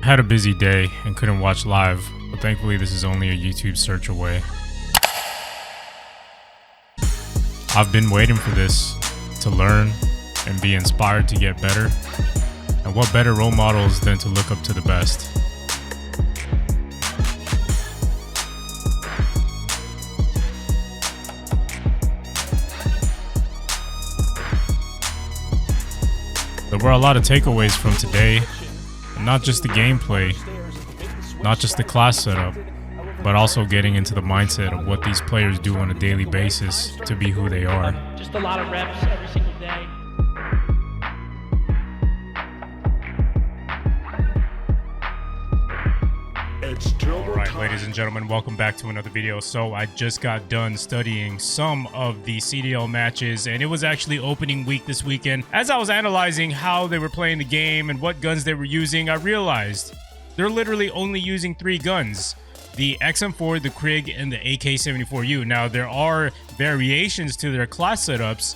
Had a busy day and couldn't watch live, but thankfully this is only a YouTube search away. I've been waiting for this to learn and be inspired to get better. And what better role models than to look up to the best? There were a lot of takeaways from today. Not just the gameplay, not just the class setup, but also getting into the mindset of what these players do on a daily basis to be who they are. Just a lot of reps every single day. Alright, ladies and gentlemen, welcome back to another video. So I just got done studying some of the CDL matches, and it was actually opening week this weekend. As I was analyzing how they were playing the game and what guns they were using, I realized they're literally only using 3 guns: the XM4, the Krig, and the AK-74U. Now, there are variations to their class setups,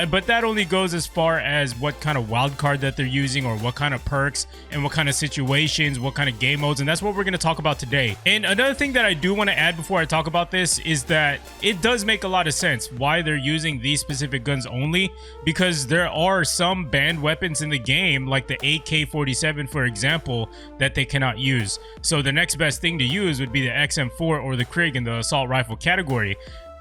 but that only goes as far as what kind of wildcard that they're using, or what kind of perks and what kind of situations, what kind of game modes, and that's what we're going to talk about today. And another thing that I do want to add before I talk about this is that it does make a lot of sense why they're using these specific guns only, because there are some banned weapons in the game, like the AK-47, for example, that they cannot use. So the next best thing to use would be the XM4 or the Krig in the assault rifle category.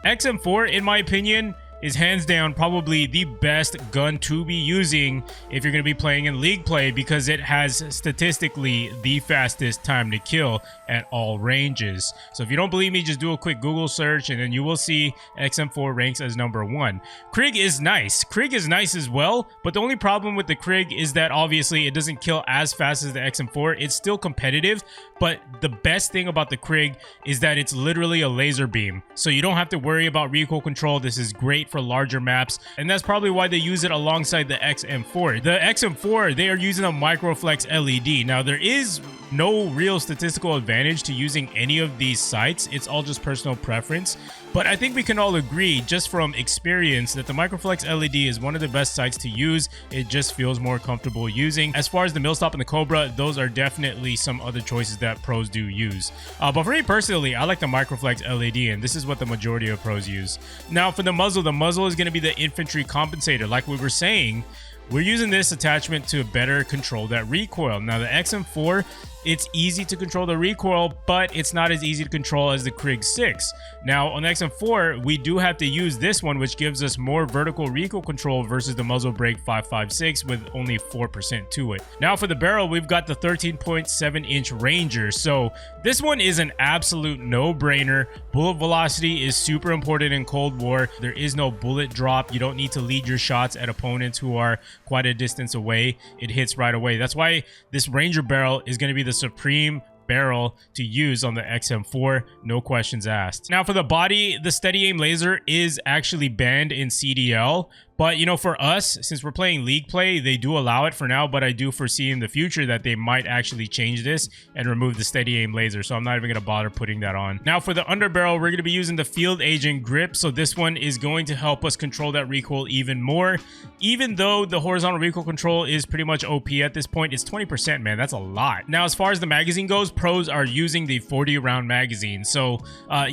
XM4, in my opinion, is hands down probably the best gun to be using if you're going to be playing in league play, because it has statistically the fastest time to kill at all ranges. So if you don't believe me, just do a quick Google search and then you will see XM4 ranks as #1. Krig is nice. Krig is nice as well, but the only problem with the Krig is that obviously it doesn't kill as fast as the XM4. It's still competitive, but the best thing about the Krig is that it's literally a laser beam, so you don't have to worry about recoil control. This is great for larger maps, and that's probably why they use it alongside the XM4. The XM4, they are using a microflex LED. Now, there is no real statistical advantage to using any of these sights. It's all just personal preference, but I think we can all agree just from experience that the microflex LED is one of the best sights to use. It just feels more comfortable using. As far as the Millstop and the Cobra, those are definitely some other choices that pros do use, but for me personally, I like the microflex LED, and this is what the majority of pros use. Now, for the muzzle is going to be the infantry compensator. Like we were saying, we're using this attachment to better control that recoil. Now, the XM4, it's easy to control the recoil, but it's not as easy to control as the Krig 6. Now, on the XM4, we do have to use this one, which gives us more vertical recoil control versus the muzzle brake 5.56 with only 4% to it. Now, for the barrel, we've got the 13.7-inch Ranger. So this one is an absolute no-brainer. Bullet velocity is super important in Cold War. There is no bullet drop. You don't need to lead your shots at opponents who are quite a distance away. It hits right away. That's why this Ranger barrel is going to be the supreme barrel to use on the XM4, no questions asked. Now, for the body, the steady aim laser is actually banned in CDL, but you know, for us, since we're playing league play, they do allow it for now, but I do foresee in the future that they might actually change this and remove the steady aim laser, so I'm not even going to bother putting that on. Now, for the underbarrel, we're going to be using the field agent grip, so this one is going to help us control that recoil even more. Even though the horizontal recoil control is pretty much OP at this point, it's 20%, man, that's a lot. Now, as far as the magazine goes, pros are using the 40-round magazine, so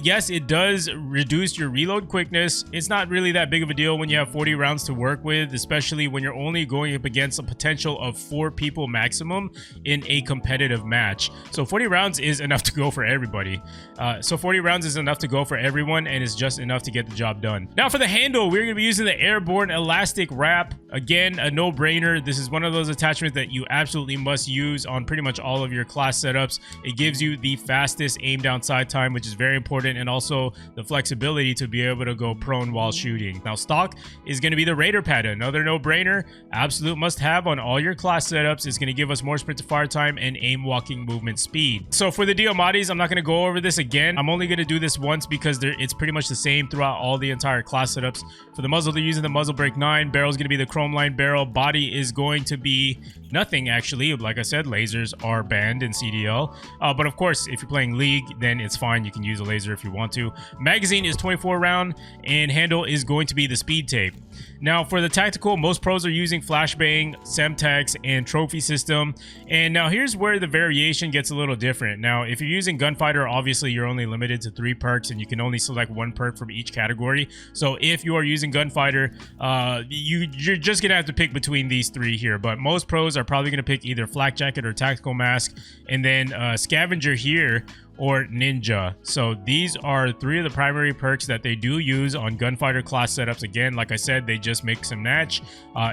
yes, it does reduce your reload quickness. It's not really that big of a deal when you have 40 rounds to work with, especially when you're only going up against a potential of 4 people maximum in a competitive match. So 40 rounds is enough to go for everybody. So 40 rounds is enough to go for everyone, and it's just enough to get the job done. Now, for the handle, we're going to be using the airborne elastic wrap. Again, a no-brainer. This is one of those attachments that you absolutely must use on pretty much all of your class setups. It gives you the fastest aim down sight time, which is very important, and also the flexibility to be able to go prone while shooting. Now, stock is going to be the Raider pad, another no-brainer, absolute must-have on all your class setups. It's going to give us more sprint to fire time and aim walking movement speed. So for the 𝗬𝗧𝗧𝗧𝗧, I'm not going to go over this again. I'm only going to do this once because it's pretty much the same throughout all the entire class setups. For the muzzle, they're using the muzzle brake 9. Barrel is going to be the chrome chrome line barrel. Body is going to be nothing, actually. Like I said, lasers are banned in CDL. But of course, if you're playing League, then it's fine. You can use a laser if you want to. Magazine is 24 round, and handle is going to be the speed tape. Now, for the tactical, most pros are using flashbang, Semtex, and trophy system. And now here's where the variation gets a little different. Now, if you're using gunfighter, obviously you're only limited to 3 perks, and you can only select 1 perk from each category. So if you are using gunfighter, you're just gonna have to pick between these 3 here. But most pros are probably gonna pick either flak jacket or tactical mask, and then scavenger here or ninja. So these are 3 of the primary perks that they do use on gunfighter class setups. Again, like I said, they just mix and match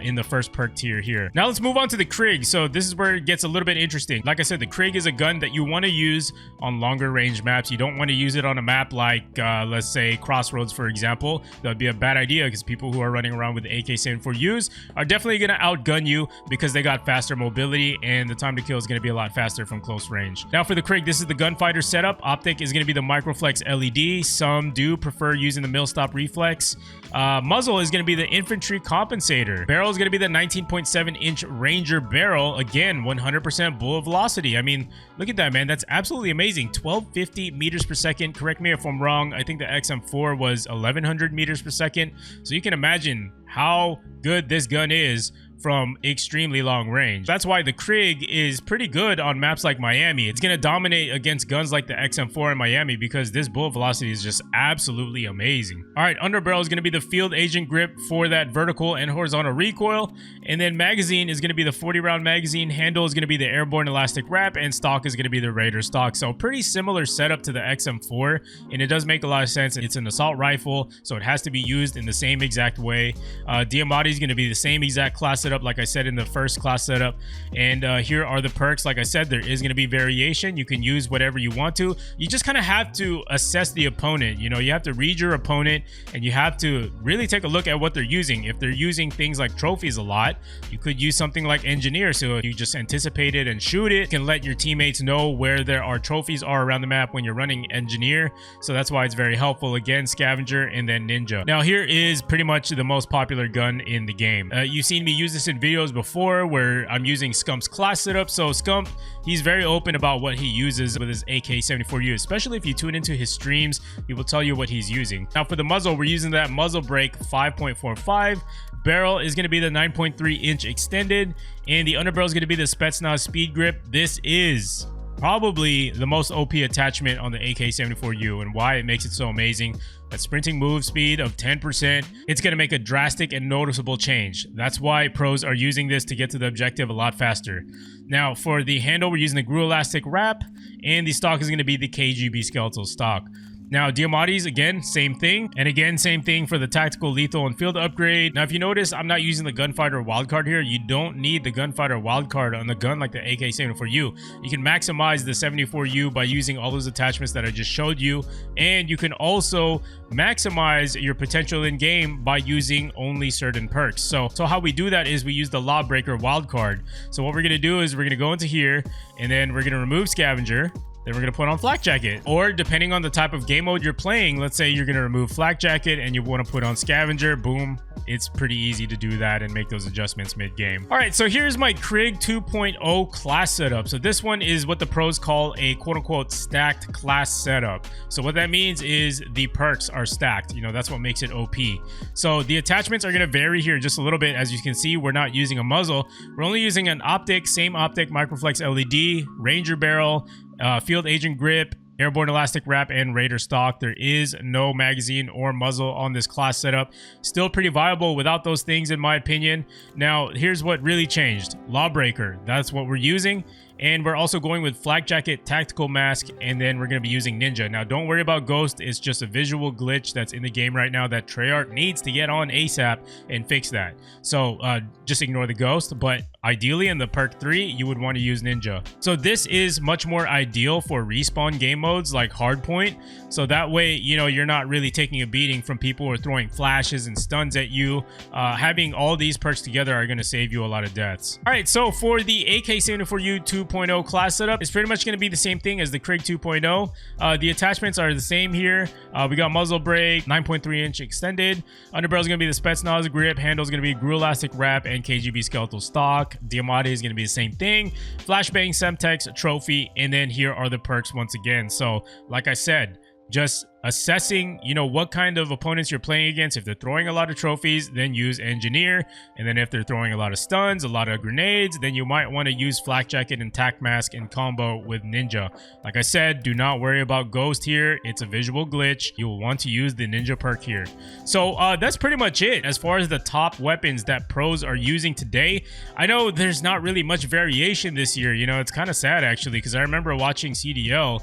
in the first perk tier here. Now let's move on to the Krig. So this is where it gets a little bit interesting. Like I said, the Krig is a gun that you want to use on longer range maps. You don't want to use it on a map like let's say Crossroads, for example. That would be a bad idea, because people who are running around with AK-74Us are definitely going to outgun you, because they got faster mobility and the time to kill is going to be a lot faster from close range. Now for the Krig, this is the gunfighter setup. Optic is going to be the microflex LED. Some do prefer using the millstop reflex. Muzzle is going to be the infantry compensator. Barrel is going to be the 19.7 inch Ranger barrel. Again, 100% bullet velocity. I mean, look at that, man. That's absolutely amazing. 1250 meters per second. Correct me if I'm wrong. I think the XM4 was 1100 meters per second. So you can imagine how good this gun is from extremely long range. That's why the Krig is pretty good on maps like Miami. It's going to dominate against guns like the XM4 in Miami, because this bullet velocity is just absolutely amazing. All right, underbarrel is going to be the field agent grip for that vertical and horizontal recoil. And then magazine is going to be the 40 round magazine. Handle is going to be the airborne elastic wrap, and stock is going to be the Raider stock. So pretty similar setup to the XM4, and it does make a lot of sense. It's an assault rifle, so it has to be used in the same exact way. DMOD is going to be the same exact class setup like I said in the first class setup. And here are the perks. Like I said, there is going to be variation. You can use whatever you want to. You just kind of have to assess the opponent. You know, you have to read your opponent, and you have to really take a look at what they're using. If they're using things like trophies a lot, you could use something like engineer. So you just anticipate it and shoot it. You can let your teammates know where there are trophies are around the map when you're running engineer. So that's why it's very helpful. Again, scavenger and then ninja. Now here is pretty much the most popular gun in the game. You've seen me use this in videos before where I'm using Scump's class setup. So Scump, he's very open about what he uses with his AK-74U, especially if you tune into his streams. He will tell you what he's using. Now for the muzzle, we're using that muzzle brake 5.45. Barrel is going to be the 9.3 inch extended, and the underbarrel is going to be the Spetsnaz speed grip. This is probably the most OP attachment on the AK-74U, and why it makes it so amazing. That sprinting move speed of 10%, it's going to make a drastic and noticeable change. That's why pros are using this to get to the objective a lot faster. Now for the handle, we're using the GRU elastic wrap, and the stock is going to be the KGB skeletal stock. Now, Diamati's, again, same thing. And again, same thing for the tactical, lethal, and field upgrade. Now, if you notice, I'm not using the gunfighter wildcard here. You don't need the gunfighter wildcard on a gun like the AK-74U. You can maximize the 74U by using all those attachments that I just showed you. And you can also maximize your potential in game by using only certain perks. So how we do that is we use the Lawbreaker wildcard. So what we're going to do is we're going to go into here, and then we're going to remove scavenger. Then we're going to put on flak jacket, or depending on the type of game mode you're playing, let's say you're going to remove flak jacket and you want to put on scavenger, boom. It's pretty easy to do that and make those adjustments mid-game. All right, so here's my Krig 2.0 class setup. So this one is what the pros call a quote-unquote stacked class setup. So what that means is the perks are stacked. You know, that's what makes it OP. So the attachments are going to vary here just a little bit. As you can see, we're not using a muzzle. We're only using an optic, same optic, microflex LED, Ranger barrel, field agent grip, airborne elastic wrap, and Raider stock. There is no magazine or muzzle on this class setup. Still pretty viable without those things, in my opinion. Now, here's what really changed. Lawbreaker, that's what we're using. And we're also going with flak jacket, tactical mask, and then we're going to be using ninja. Now, don't worry about ghost. It's just a visual glitch that's in the game right now that Treyarch needs to get on ASAP and fix that. So just ignore the ghost. But ideally in the perk 3, you would want to use ninja. So this is much more ideal for respawn game modes like hardpoint. So that way, you know, you're not really taking a beating from people who are throwing flashes and stuns at you. Having all these perks together are going to save you a lot of deaths. All right, so for the AK-74U 2.0 class setup is pretty much going to be the same thing as the Krig 2.0. The attachments are the same here. We got muzzle brake, 9.3 inch extended. Underbarrel is going to be the 𝗧𝗨𝗥𝗕𝗢𝗠 grip. Handle is going to be 𝗧𝗨𝗥𝗕𝗢𝗠 wrap and KGB skeletal stock. 𝗬𝗧𝗏𝗧 is going to be the same thing. Flashbang Semtex trophy, and then here are the perks once again. So like I said, just assessing, you know, what kind of opponents you're playing against. If they're throwing a lot of trophies, then use engineer. And then if they're throwing a lot of stuns, a lot of grenades, then you might want to use flak jacket and tac mask in combo with ninja. Like I said, do not worry about ghost here. It's a visual glitch. You'll want to use the ninja perk here. So that's pretty much it as far as the top weapons that pros are using today. I know there's not really much variation this year. You know, it's kind of sad actually, because I remember watching CDL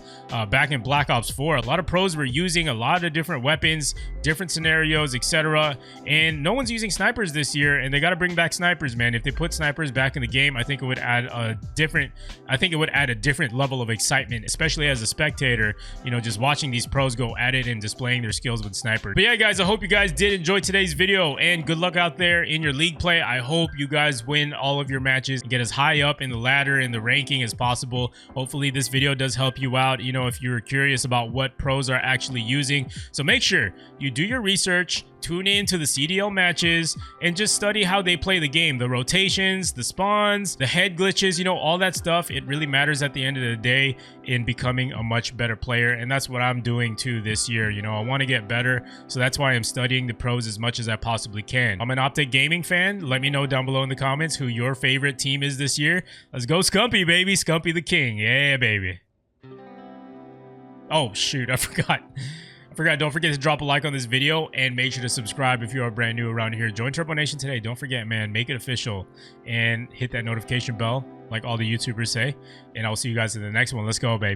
back in Black Ops 4. A lot of pros were using a lot of different weapons, different scenarios, etc. And no one's using snipers this year, and they got to bring back snipers, man. If they put snipers back in the game, I think it would add a different level of excitement, especially as a spectator, you know, just watching these pros go at it and displaying their skills with snipers. But yeah, guys, I hope you guys did enjoy today's video, and good luck out there in your league play. I hope you guys win all of your matches and get as high up in the ladder in the ranking as possible. Hopefully this video does help you out, you know, if you're curious about what pros are actually using. So make sure you do your research, tune in to the CDL matches, and just study how they play the game. The rotations, the spawns, the head glitches, you know, all that stuff. It really matters at the end of the day in becoming a much better player, and that's what I'm doing too this year. You know, I want to get better, so that's why I'm studying the pros as much as I possibly can. I'm an Optic Gaming fan. Let me know down below in the comments who your favorite team is this year. Let's go Scumpy, baby. Scumpy the king. Yeah, baby. Oh, shoot. I forgot. Don't forget to drop a like on this video and make sure to subscribe if you are brand new around here. Join Turbo Nation today. Don't forget, man. Make it official and hit that notification bell like all the YouTubers say. And I'll see you guys in the next one. Let's go, baby.